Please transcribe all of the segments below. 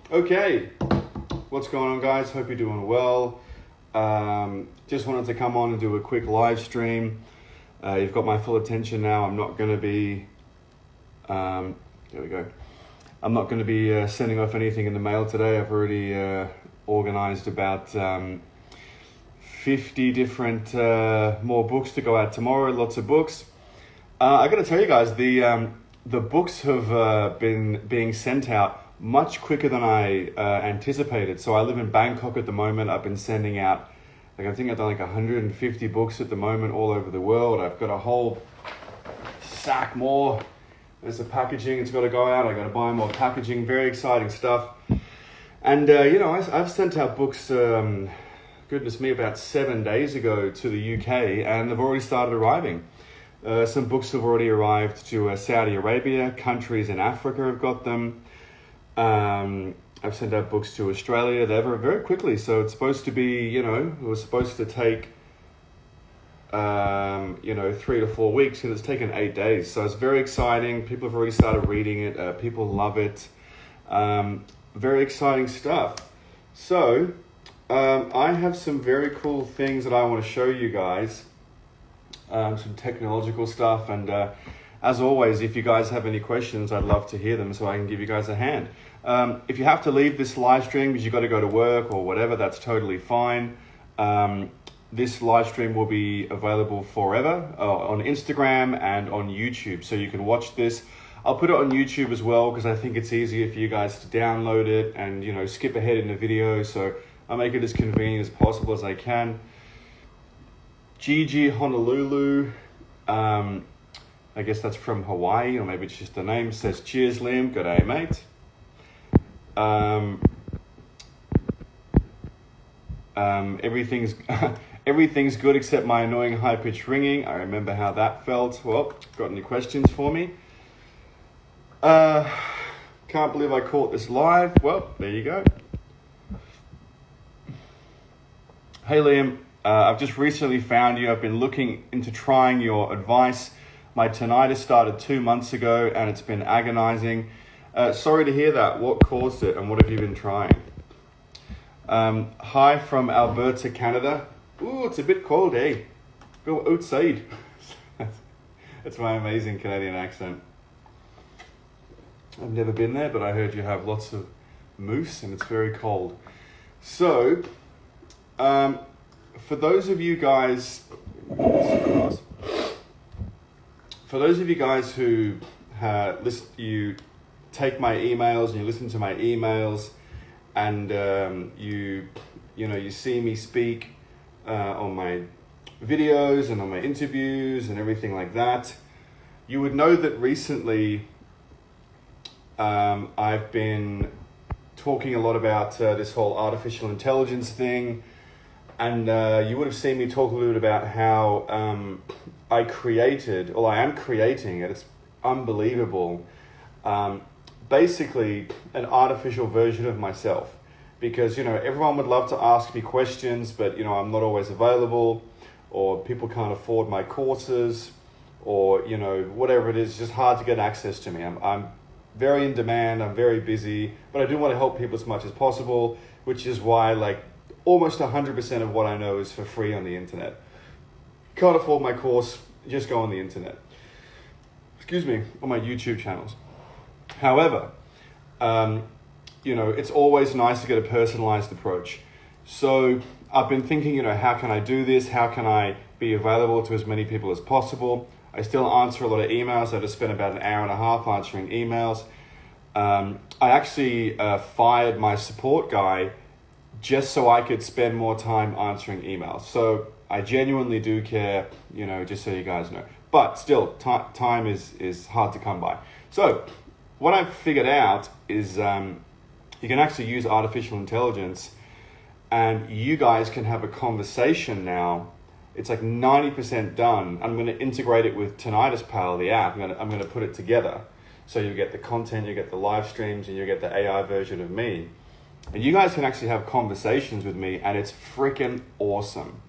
Okay, what's going on, guys? Hope you're doing well. Just wanted to come on and do a quick live stream. You've got my full attention now. I'm not going to be, there we go. I'm not going to be sending off anything in the mail today. I've already organized about 50 different more books to go out tomorrow. Lots of books. I got to tell you guys, the books have been being sent out much quicker than I anticipated. So I live in Bangkok at the moment. I've been sending out, I think I've done 150 books at the moment all over the world. I've got a whole sack more. There's the packaging, it's got to go out. I got to buy more packaging, very exciting stuff. And, I've sent out books, goodness me, about 7 days ago to the UK, and they've already started arriving. Some books have already arrived to Saudi Arabia. Countries in Africa have got them. I've sent out books to Australia. They're very quickly. So it's supposed to be, it was supposed to take, 3 to 4 weeks, and it's taken 8 days. So it's very exciting. People have already started reading it. People love it. Very exciting stuff. So I have some very cool things that I want to show you guys. Some technological stuff, and as always, if you guys have any questions, I'd love to hear them so I can give you guys a hand. If you have to leave this live stream because you got to go to work or whatever, that's totally fine. This live stream will be available forever on Instagram and on YouTube, so you can watch this. I'll put it on YouTube as well because I think it's easier for you guys to download it and skip ahead in the video, so I'll make it as convenient as possible as I can. Gigi Honolulu, I guess that's from Hawaii, or maybe it's just the name, says, cheers Liam, good day mate. Everything's everything's good except my annoying high-pitched ringing. I remember how that felt. Well, got any questions for me? Can't believe I caught this live. Well, there you go. Hey Liam. I've just recently found you. I've been looking into trying your advice. My tinnitus started 2 months ago and it's been agonizing. Sorry to hear that. What caused it and what have you been trying? Hi from Alberta, Canada. Ooh, it's a bit cold, eh? Go outside. That's my amazing Canadian accent. I've never been there, but I heard you have lots of moose and it's very cold. So, for those of you guys who you take my emails and you listen to my emails, and you see me speak on my videos and on my interviews and everything like that, you would know that recently I've been talking a lot about this whole artificial intelligence thing. And you would have seen me talk a little bit about how I am creating it. It's unbelievable. Basically, an artificial version of myself. Because, everyone would love to ask me questions, but, I'm not always available, or people can't afford my courses, or, whatever it is, it's just hard to get access to me. I'm very in demand, I'm very busy, but I do want to help people as much as possible, which is why, almost 100% of what I know is for free on the internet. Can't afford my course, just go on the internet. On my YouTube channels. However, it's always nice to get a personalized approach. So I've been thinking, how can I do this? How can I be available to as many people as possible? I still answer a lot of emails. I just spent about an hour and a half answering emails. I actually fired my support guy just so I could spend more time answering emails. So I genuinely do care, just so you guys know. But still, time is hard to come by. So what I've figured out is you can actually use artificial intelligence and you guys can have a conversation now. It's 90% done. I'm going to integrate it with Tinnitus Pal, the app. I'm going to put it together. So you get the content, you get the live streams, and you get the AI version of me. And you guys can actually have conversations with me, and it's freaking awesome.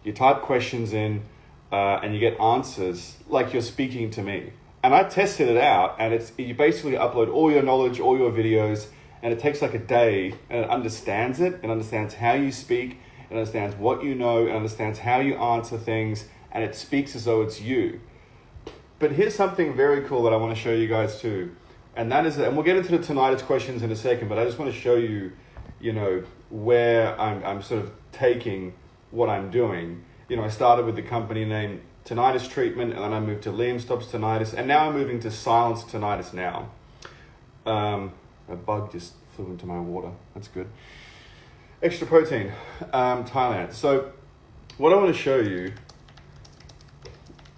You type questions in, and you get answers like you're speaking to me. And I tested it out, and you basically upload all your knowledge, all your videos, and it takes like a day, and it understands it. It understands how you speak. It understands what you know. It understands how you answer things, and it speaks as though it's you. But here's something very cool that I want to show you guys too. And that is, and we'll get into the tinnitus questions in a second, but I just want to show you, you know, where I'm sort of taking what I'm doing. You know, I started with the company name Tinnitus Treatment, and then I moved to Liam Stops Tinnitus, and now I'm moving to Silence Tinnitus now. A bug just flew into my water. That's good. Extra protein, Thailand. So what I want to show you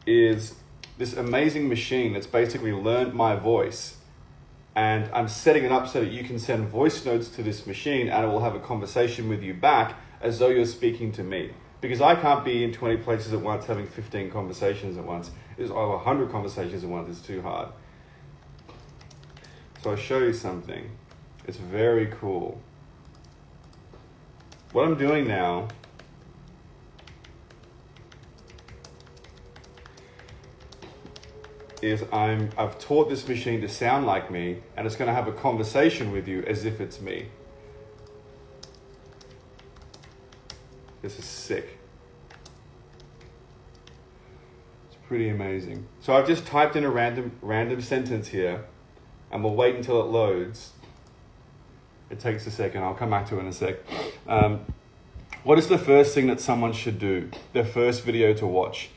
is this amazing machine that's basically learned my voice, and I'm setting it up so that you can send voice notes to this machine and it will have a conversation with you back as though you're speaking to me. Because I can't be in 20 places at once having 15 conversations at once. It's over 100 conversations at once. It's too hard. So I'll show you something. It's very cool. What I'm doing now is I've taught this machine to sound like me, and it's going to have a conversation with you as if it's me. This is sick. It's pretty amazing. So I've just typed in a random sentence here, and we'll wait until it loads. It takes a second. I'll come back to it in a sec. What is the first thing that someone should do? Their first video to watch?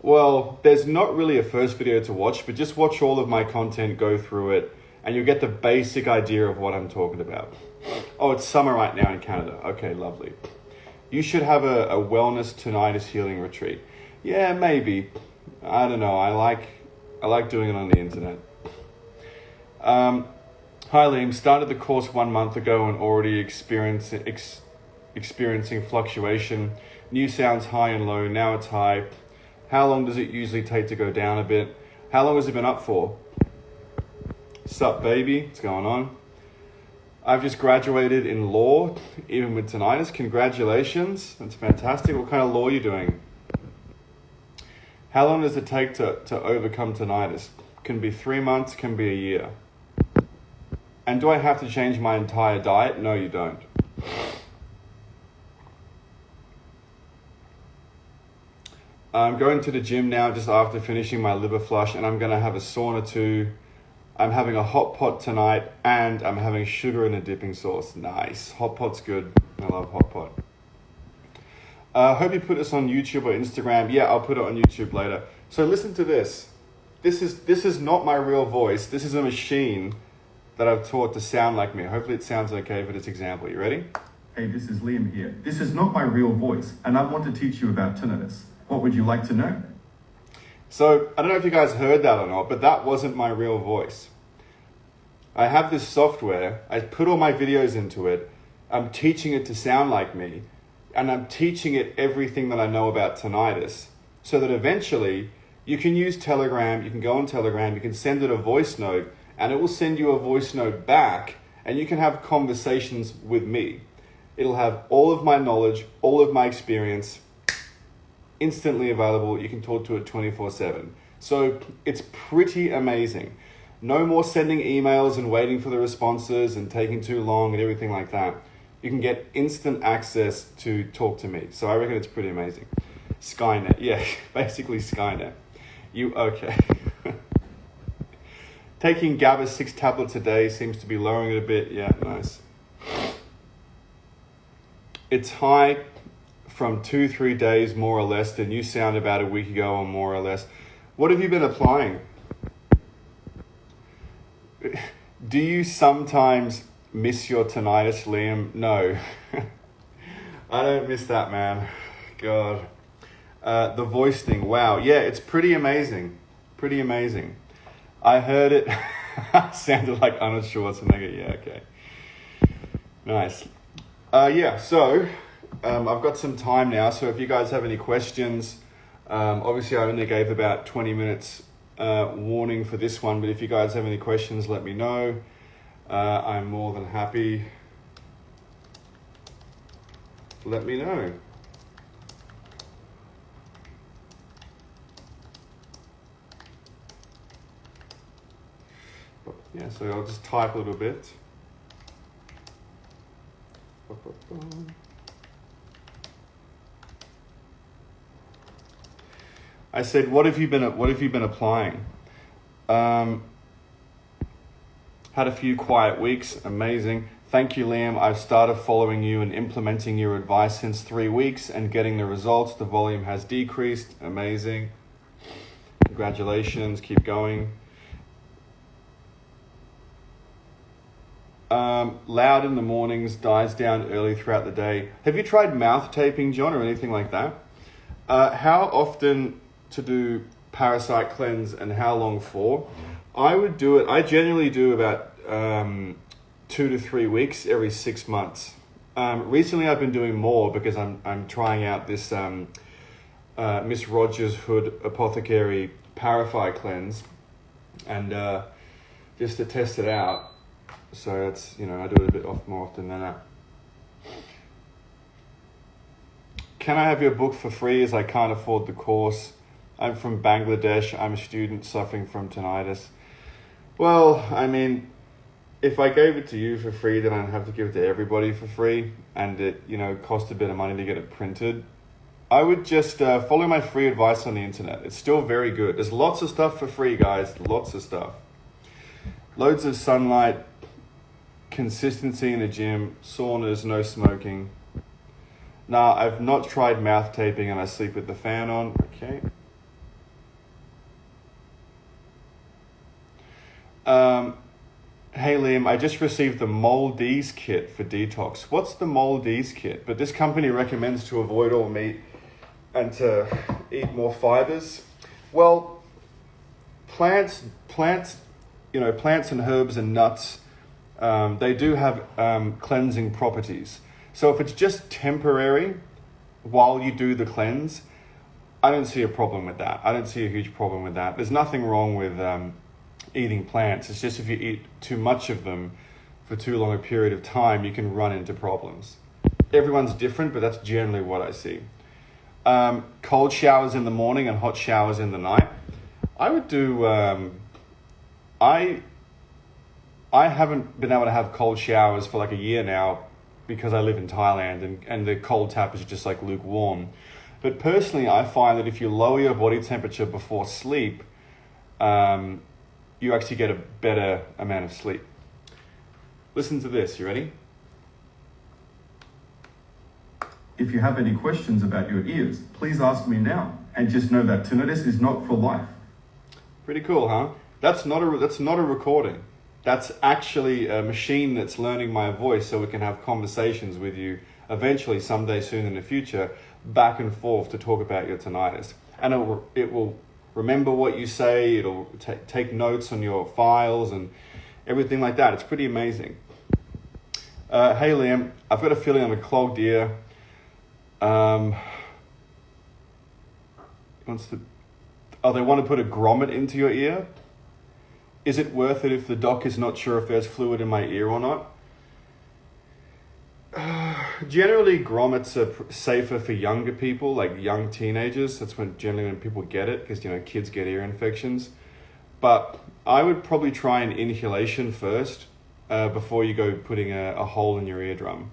Well, there's not really a first video to watch, but just watch all of my content, go through it, and you'll get the basic idea of what I'm talking about. Oh, it's summer right now in Canada. Okay, lovely. You should have a wellness tinnitus healing retreat. Yeah, maybe. I don't know. I like doing it on the internet. Hi Liam, started the course 1 month ago and already experiencing fluctuation. New sounds high and low, now it's high. How long does it usually take to go down a bit? How long has it been up for? Sup baby, what's going on? I've just graduated in law, even with tinnitus. Congratulations, that's fantastic. What kind of law are you doing? How long does it take to overcome tinnitus? Can be 3 months, can be a year. And do I have to change my entire diet? No, you don't. I'm going to the gym now just after finishing my liver flush, and I'm going to have a sauna too. I'm having a hot pot tonight, and I'm having sugar in a dipping sauce. Nice. Hot pot's good. I love hot pot. Hope you put this on YouTube or Instagram. Yeah, I'll put it on YouTube later. So listen to this. This is not my real voice. This is a machine that I've taught to sound like me. Hopefully it sounds okay for this example. You ready? Hey, this is Liam here. This is not my real voice, and I want to teach you about tinnitus. What would you like to know? So, I don't know if you guys heard that or not, but that wasn't my real voice. I have this software, I put all my videos into it, I'm teaching it to sound like me, and I'm teaching it everything that I know about tinnitus, so that eventually you can use Telegram, you can go on Telegram, you can send it a voice note, and it will send you a voice note back, and you can have conversations with me. It'll have all of my knowledge, all of my experience, instantly available. You can talk to it 24/7. So it's pretty amazing. No more sending emails and waiting for the responses and taking too long and everything like that. You can get instant access to talk to me. So I reckon it's pretty amazing. Skynet, yeah, basically Skynet. You okay? Taking GABA 6 tablets a day seems to be lowering it a bit. Yeah, nice. It's high from 2-3 days, more or less. The new sound about a week ago or more or less. What have you been applying? Do you sometimes miss your tinnitus, Liam? No. I don't miss that, man. God. The voice thing, wow. Yeah, it's pretty amazing. Pretty amazing. I heard it. Sounded like Arnold Schwarzenegger. Yeah, okay. Nice. Yeah, so I've got some time now. So if you guys have any questions, obviously I only gave about 20 minutes warning for this one. But if you guys have any questions, let me know. I'm more than happy. Let me know. Yeah, so I'll just type a little bit. I said, what have you been applying? Had a few quiet weeks. Amazing. Thank you, Liam. I've started following you and implementing your advice since 3 weeks and getting the results. The volume has decreased. Amazing. Congratulations. Keep going. Loud in the mornings, dies down early throughout the day. Have you tried mouth taping, John, or anything like that? How often to do parasite cleanse and how long for? I would do it. I generally do about 2 to 3 weeks every 6 months. Recently, I've been doing more because I'm trying out this Miss Rogers Hood Apothecary Parafy Cleanse, and just to test it out. So it's, I do it a bit more often than that. Can I have your book for free as I can't afford the course? I'm from Bangladesh. I'm a student suffering from tinnitus. Well, I mean, if I gave it to you for free, then I'd have to give it to everybody for free, and it, cost a bit of money to get it printed. I would just follow my free advice on the internet. It's still very good. There's lots of stuff for free, guys. Lots of stuff. Loads of sunlight, consistency in the gym, saunas, no smoking. Nah, I've not tried mouth taping and I sleep with the fan on. Okay. Hey Liam, I just received the Maldives kit for detox. What's the Maldives kit? But this company recommends to avoid all meat and to eat more fibers. Well, plants, and herbs and nuts, they do have cleansing properties. So if it's just temporary while you do the cleanse, I don't see a problem with that. I don't see a huge problem with that. There's nothing wrong with eating plants. It's just if you eat too much of them for too long a period of time, you can run into problems. Everyone's different, but that's generally what I see. Cold showers in the morning and hot showers in the night. I would do, I haven't been able to have cold showers for like a year now because I live in Thailand and the cold tap is just like lukewarm. But personally, I find that if you lower your body temperature before sleep, you actually get a better amount of sleep. Listen to this, you ready? If you have any questions about your ears, please ask me now. And just know that tinnitus is not for life. Pretty cool, huh? That's not a recording. That's actually a machine that's learning my voice so we can have conversations with you eventually someday soon in the future, back and forth to talk about your tinnitus. And it will remember what you say, it'll take notes on your files and everything like that. It's pretty amazing. Hey Liam, I've got a feeling I'm a clogged ear. They want to put a grommet into your ear? Is it worth it if the doc is not sure if there's fluid in my ear or not? Generally, grommets are safer for younger people, like young teenagers. That's generally when people get it, because kids get ear infections. But I would probably try an inhalation first before you go putting a hole in your eardrum.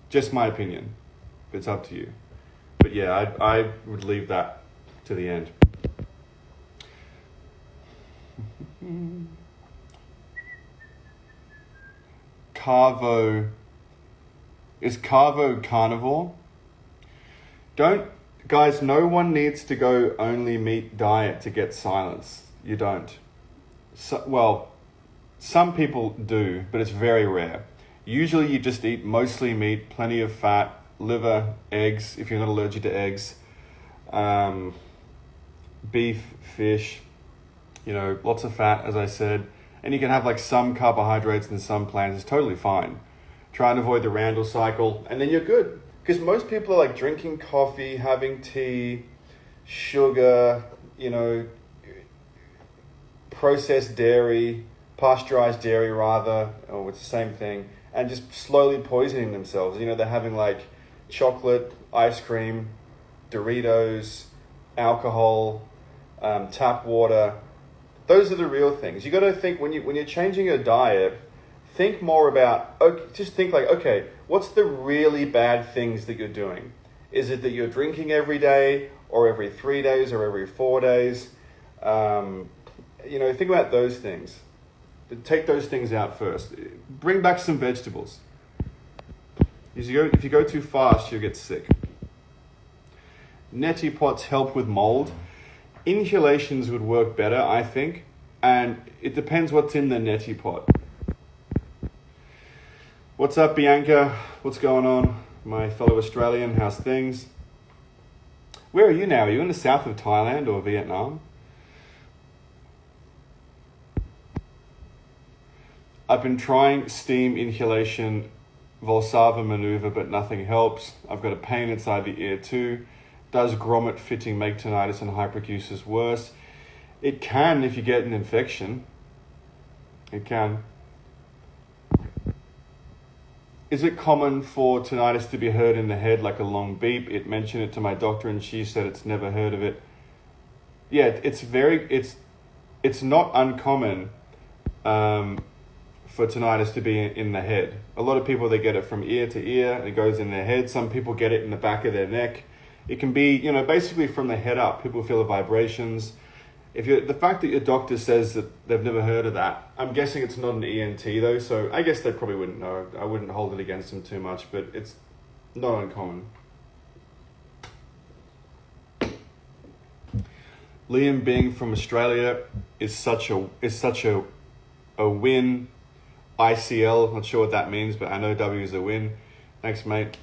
Just my opinion. It's up to you. But yeah, I would leave that to the end. Is Carvo carnivore? Guys, no one needs to go only meat diet to get silence. You don't. Some people do, but it's very rare. Usually you just eat mostly meat, plenty of fat, liver, eggs, if you're not allergic to eggs, beef, fish, lots of fat, as I said. And you can have like some carbohydrates and some plants. It's totally fine. Try and avoid the Randall cycle, and then you're good. Because most people are like drinking coffee, having tea, sugar, processed dairy, pasteurized dairy rather, it's the same thing, and just slowly poisoning themselves. They're having like chocolate, ice cream, Doritos, alcohol, tap water. Those are the real things. You got to think when you're changing your diet, think more about, okay, just think like, okay, what's the really bad things that you're doing? Is it that you're drinking every day or every 3 days or every 4 days? Think about those things. Take those things out first. Bring back some vegetables. If you go too fast, you'll get sick. Neti pots help with mold. Inhalations would work better, I think. And it depends what's in the neti pot. What's up, Bianca? What's going on? My fellow Australian, how's things? Where are you now? Are you in the south of Thailand or Vietnam? I've been trying steam inhalation Valsalva maneuver, but nothing helps. I've got a pain inside the ear too. Does grommet fitting make tinnitus and hyperacusis worse? It can if you get an infection. It can. Is it common for tinnitus to be heard in the head like a long beep? It mentioned it to my doctor and she said it's never heard of it. Yeah, it's not uncommon for tinnitus to be in the head. A lot of people, they get it from ear to ear, it goes in their head. Some people get it in the back of their neck. It can be, basically from the head up, people feel the vibrations. The fact that your doctor says that they've never heard of that, I'm guessing it's not an ENT though, so I guess they probably wouldn't know. I wouldn't hold it against them too much, but it's not uncommon. Liam being from Australia is such a win. ICL, not sure what that means, but I know W is a win. Thanks, mate.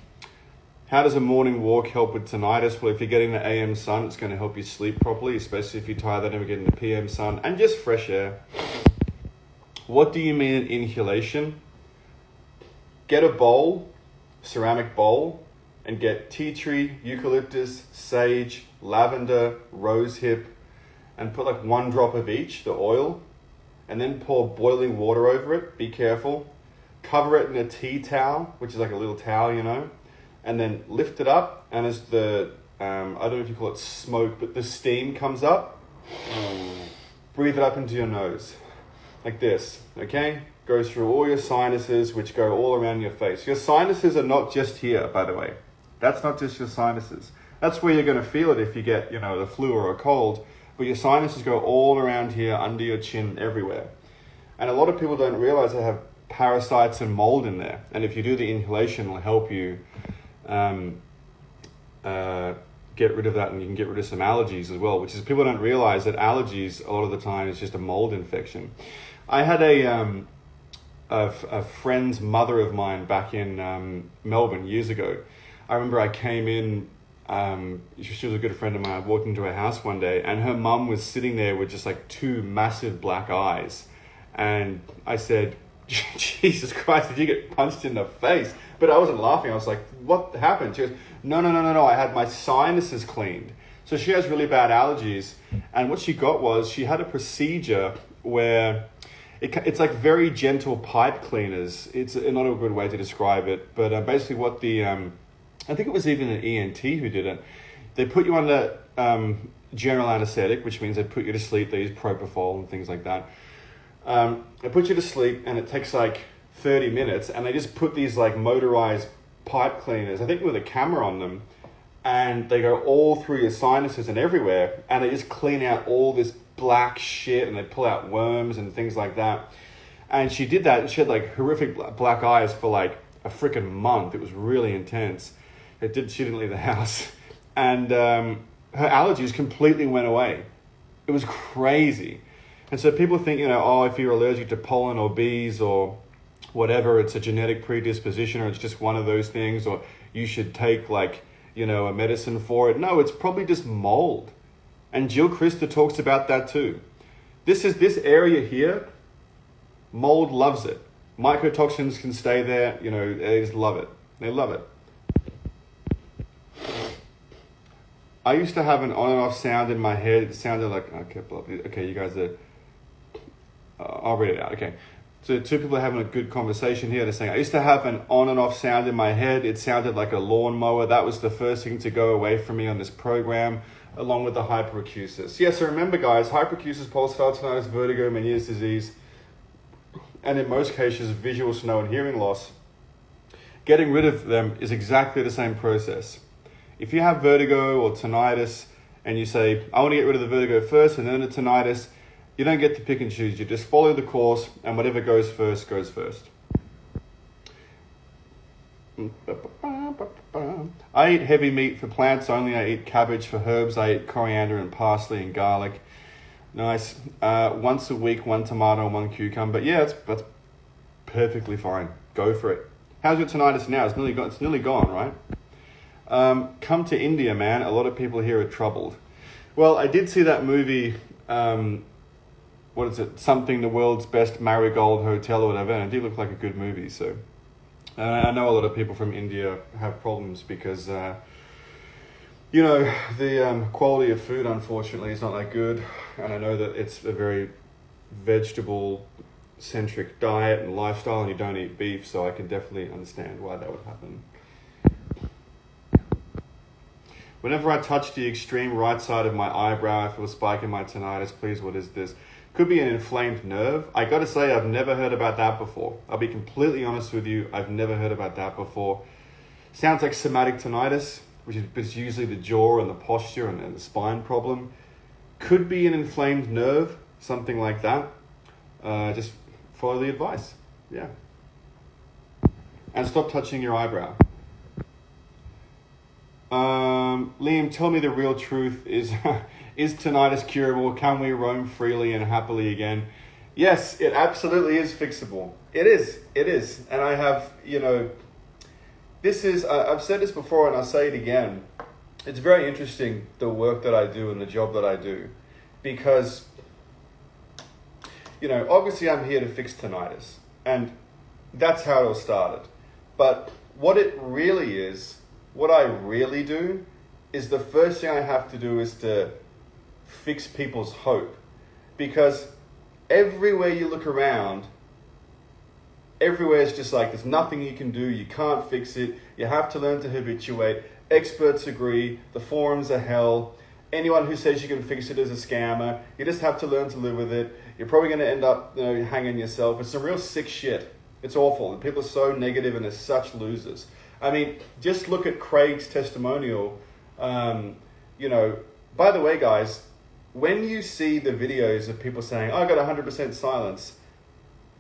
How does a morning walk help with tinnitus? Well, if you're getting the AM sun, it's going to help you sleep properly, especially if you tie that in with getting the PM sun and just fresh air. What do you mean an inhalation? Get a bowl, ceramic bowl, and get tea tree, eucalyptus, sage, lavender, rosehip, and put like 1 drop of each, the oil, and then pour boiling water over it. Be careful. Cover it in a tea towel, which is like a little towel, and then lift it up, and as the, I don't know if you call it smoke, but the steam comes up, breathe it up into your nose, like this, okay? Goes through all your sinuses, which go all around your face. Your sinuses are not just here, by the way. That's not just your sinuses. That's where you're gonna feel it if you get, the flu or a cold, but your sinuses go all around here, under your chin, everywhere. And a lot of people don't realize they have parasites and mold in there. And if you do the inhalation, it'll help you get rid of that, and you can get rid of some allergies as well, which is people don't realize that allergies a lot of the time is just a mold infection. I had a friend's mother of mine back in Melbourne years ago. I remember I came in, she was a good friend of mine. I walked into her house one day and her mum was sitting there with just like 2 massive black eyes. And I said, Jesus Christ, did you get punched in the face? But I wasn't laughing. I was like, what happened? She goes, no. I had my sinuses cleaned. So she has really bad allergies. And what she got was she had a procedure where it's like very gentle pipe cleaners. It's not a good way to describe it. But basically what I think it was even an ENT who did it. They put you under general anesthetic, which means they put you to sleep. They use propofol and things like that. They put you to sleep and it takes like 30 minutes and they just put these like motorized pipe cleaners, I think with a camera on them, and they go all through your sinuses and everywhere, and they just clean out all this black shit and they pull out worms and things like that. And she did that and she had like horrific black eyes for like a freaking month. It was really intense. She didn't leave the house. And her allergies completely went away. It was crazy. And so people think, if you're allergic to pollen or bees or whatever, it's a genetic predisposition or it's just one of those things, or you should take like, a medicine for it. No, it's probably just mold. And Jill Christa talks about that too. This area here, mold loves it. Mycotoxins can stay there, they just love it. They love it. I used to have an on and off sound in my head. It sounded like, okay, you guys are, I'll read it out, okay. So 2 people are having a good conversation here. They're saying, I used to have an on and off sound in my head. It sounded like a lawnmower. That was the first thing to go away from me on this program, along with the hyperacusis. Yeah, so remember guys, hyperacusis, pulse tinnitus, vertigo, Meniere's disease, and in most cases visual, smell and hearing loss, getting rid of them is exactly the same process. If you have vertigo or tinnitus and you say, I want to get rid of the vertigo first and then the tinnitus, you don't get to pick and choose. You just follow the course, and whatever goes first, goes first. I eat heavy meat for plants only. I eat cabbage for herbs. I eat coriander and parsley and garlic. Nice. Once a week, 1 tomato and 1 cucumber. Yeah, that's perfectly fine. Go for it. How's your tinnitus now? It's nearly gone, right? Come to India, man. A lot of people here are troubled. Well, I did see that movie, what is it? Something, the world's best marigold hotel or whatever, and it did look like a good movie, so... I know a lot of people from India have problems because, the quality of food, unfortunately, is not that good. And I know that it's a very vegetable-centric diet and lifestyle, and you don't eat beef, so I can definitely understand why that would happen. Whenever I touch the extreme right side of my eyebrow, I feel a spike in my tinnitus. Please, what is this? Could be an inflamed nerve. I got to say, I've never heard about that before. I'll be completely honest with you. I've never heard about that before. Sounds like somatic tinnitus, which is usually the jaw and the posture and the spine problem. Could be an inflamed nerve, something like that. Just follow the advice. Yeah. And stop touching your eyebrow. Liam, tell me the real truth. Is tinnitus curable? Can we roam freely and happily again? Yes, it absolutely is fixable. It is. And I have, I've said this before and I'll say it again. It's very interesting, the work that I do and the job that I do. Because, obviously I'm here to fix tinnitus. And that's how it all started. But what it really is, what I really do, is the first thing I have to do is to fix people's hope. Because everywhere you look around, everywhere is just like, there's nothing you can do, you can't fix it, you have to learn to habituate, experts agree, the forums are hell, anyone who says you can fix it is a scammer, you just have to learn to live with it, you're probably going to end up hanging yourself. It's some real sick shit. It's awful. People are so negative and they're such losers. I mean, just look at Craig's testimonial. By the way, guys, when you see the videos of people saying, I got 100% silence,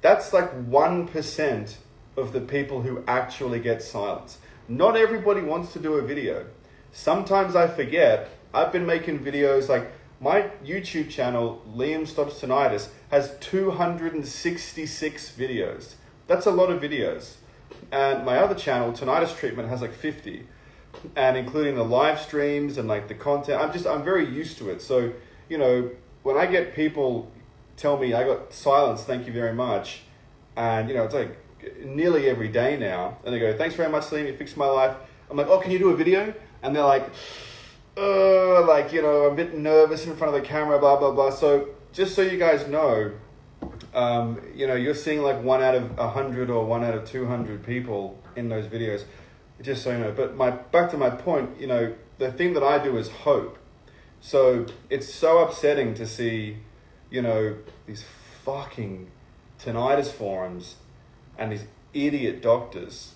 that's like 1% of the people who actually get silence. Not everybody wants to do a video. Sometimes I forget. I've been making videos, like my YouTube channel, Liam Stops Tinnitus, has 266 videos. That's a lot of videos. And my other channel, Tinnitus Treatment, has like 50. And including the live streams and like the content, I'm very used to it. So, when I get people tell me I got silence, thank you very much. And, it's like nearly every day now. And they go, thanks very much, Liam, you fixed my life. I'm like, oh, can you do a video? And they're like, I'm a bit nervous in front of the camera, blah, blah, blah. So just so you guys know, you're seeing like 1 out of 100 or 1 out of 200 people in those videos, just so you know. But back to my point, the thing that I do is hope. So it's so upsetting to see, these fucking tinnitus forums and these idiot doctors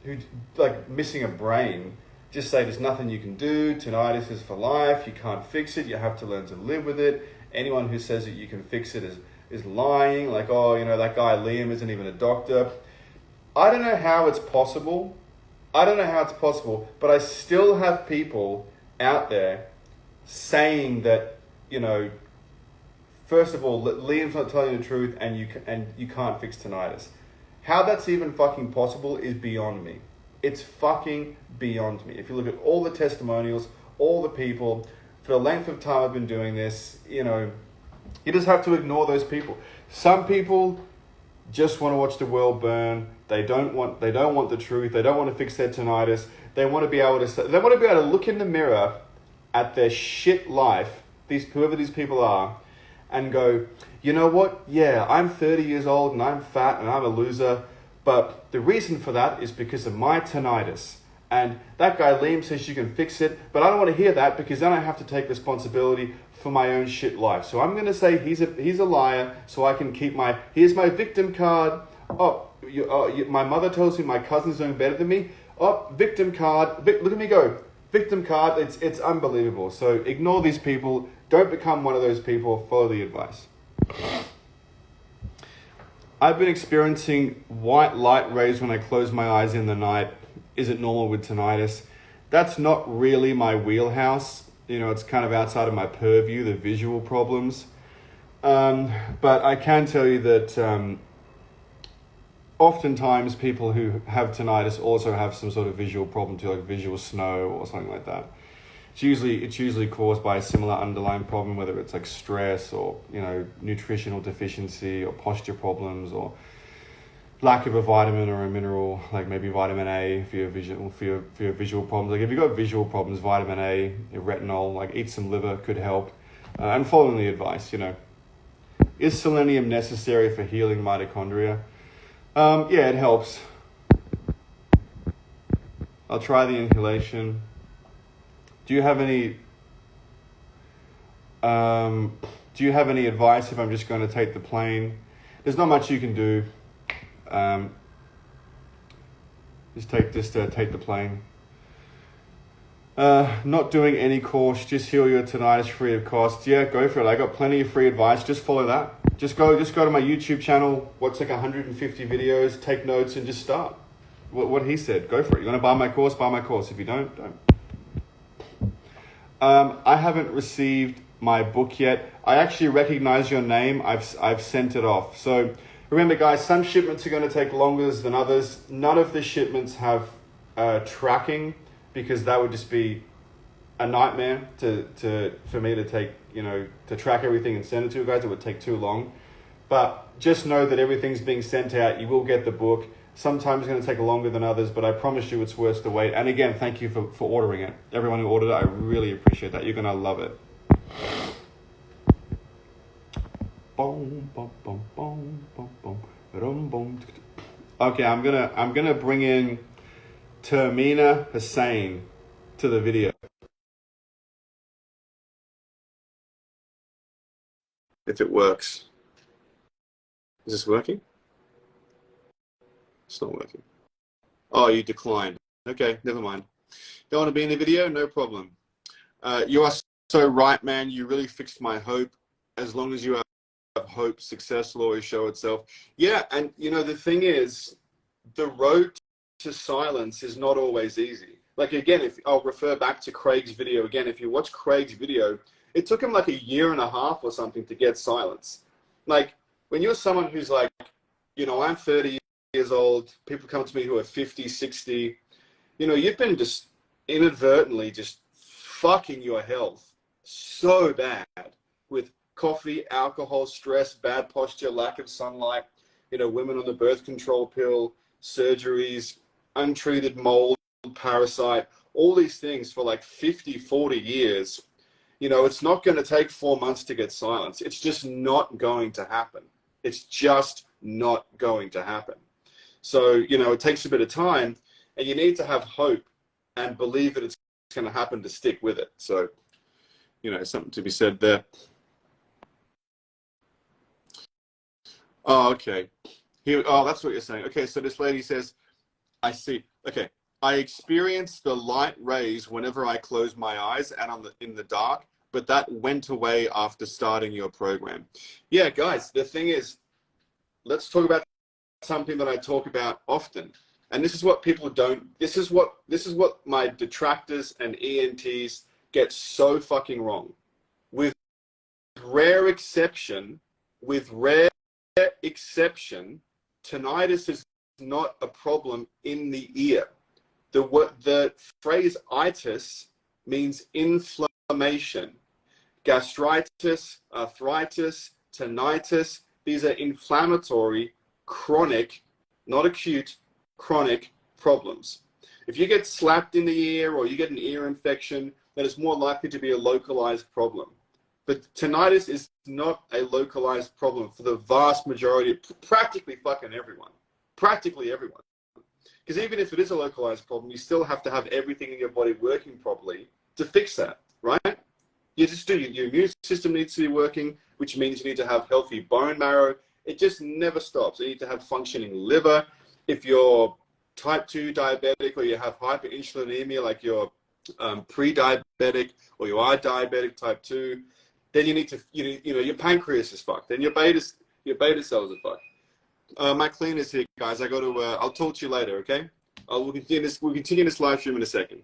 who, like, missing a brain, just say there's nothing you can do, tinnitus is for life, you can't fix it, you have to learn to live with it. Anyone who says that you can fix it is lying, like, that guy Liam isn't even a doctor. I don't know how it's possible, but I still have people out there saying that, first of all, Liam's not telling the truth and you can't fix tinnitus. How that's even fucking possible is beyond me. It's fucking beyond me. If you look at all the testimonials, all the people, for the length of time I've been doing this, you just have to ignore those people. Some people just want to watch the world burn. They don't want the truth. They don't want to fix their tinnitus. They want to be able to look in the mirror at their shit life, whoever these people are, and go, you know what? Yeah, I'm 30 years old and I'm fat and I'm a loser, but the reason for that is because of my tinnitus. And that guy Liam says you can fix it, but I don't want to hear that because then I have to take responsibility for my own shit life. So I'm going to say he's a liar so I can keep here's my victim card. My mother tells me my cousin's doing better than me. Oh, victim card. Look at me go. Victim card. It's unbelievable. So ignore these people. Don't become one of those people. Follow the advice. I've been experiencing white light rays when I close my eyes in the night. Is it normal with tinnitus? That's not really my wheelhouse. You know, it's kind of outside of my purview, the visual problems. But I can tell you that oftentimes people who have tinnitus also have some sort of visual problem too, like visual snow or something like that. It's usually caused by a similar underlying problem, whether it's like stress or, you know, nutritional deficiency or posture problems or lack of a vitamin or a mineral, like maybe vitamin A for your visual problems. Like if you've got visual problems, vitamin A, your retinol, like eat some liver could help. And following the advice, you know. Is selenium necessary for healing mitochondria? Yeah, it helps. I'll try the inhalation. Do you have any advice if I'm just going to take the plane? There's not much you can do. Just take the plane. Not doing any course, just heal your tinnitus free of cost. Yeah, go for it. I got plenty of free advice. Just follow that. Just go to my YouTube channel. What's like 150 videos. Take notes and just start. What he said. Go for it. You want to buy my course? Buy my course. If you don't. I haven't received my book yet. I actually recognize your name. I've sent it off. So remember, guys, some shipments are going to take longer than others. None of the shipments have tracking because that would just be a nightmare for me to take, you know, to track everything and send it to you guys. It would take too long. But just know that everything's being sent out. You will get the book. Sometimes it's going to take longer than others, but I promise you it's worth the wait. And again, thank you for ordering it. Everyone who ordered it, I really appreciate that. You're going to love it. Okay, I'm gonna bring in Termina Hussain to the video. If it works. Is this working? It's not working. Oh, you declined. Okay, never mind. Don't want to be in the video? No problem. You are so right, man. You really fixed my hope. As long as you have hope, success will always show itself. Yeah, and you know, the thing is, the road to silence is not always easy. Like again, if I'll refer back to Craig's video again, if you watch Craig's video, it took him like 1.5 years or something to get silence. Like when you're someone who's like, you know, I'm 30 years old, people come to me who are 50, 60, you know, you've been just inadvertently just fucking your health so bad with coffee, alcohol, stress, bad posture, lack of sunlight, you know, women on the birth control pill, surgeries, untreated mold, parasite, all these things for like 50, 40 years. You know, it's not going to take 4 months to get silence. It's just not going to happen. It's just not going to happen. So, you know, it takes a bit of time and you need to have hope and believe that it's going to happen to stick with it. So, you know, something to be said there. Oh, okay. Oh, that's what you're saying. Okay, so this lady says, I see. Okay, I experience the light rays whenever I close my eyes and in the dark, but that went away after starting your program. Yeah, guys, the thing is, let's talk about something that I talk about often. And this is what people don't, this is what my detractors and ENTs get so fucking wrong. With rare exception, tinnitus is not a problem in the ear. The phrase itis means inflammation. Gastritis, arthritis, tinnitus, these are inflammatory, chronic, not acute, chronic problems. If you get slapped in the ear or you get an ear infection, then it's more likely to be a localized problem. But tinnitus is not a localized problem for the vast majority, practically fucking everyone. Practically everyone. Because even if it is a localized problem, you still have to have everything in your body working properly to fix that, right? You just do. Your immune system needs to be working, which means you need to have healthy bone marrow. It just never stops. You need to have functioning liver. If you're type 2 diabetic or you have hyperinsulinemia, like you're pre-diabetic or you are diabetic type 2, then you need to, your pancreas is fucked. Then your beta cells are fucked. My cleaner's here, guys. I'll talk to you later, okay? We'll continue this live stream in a second.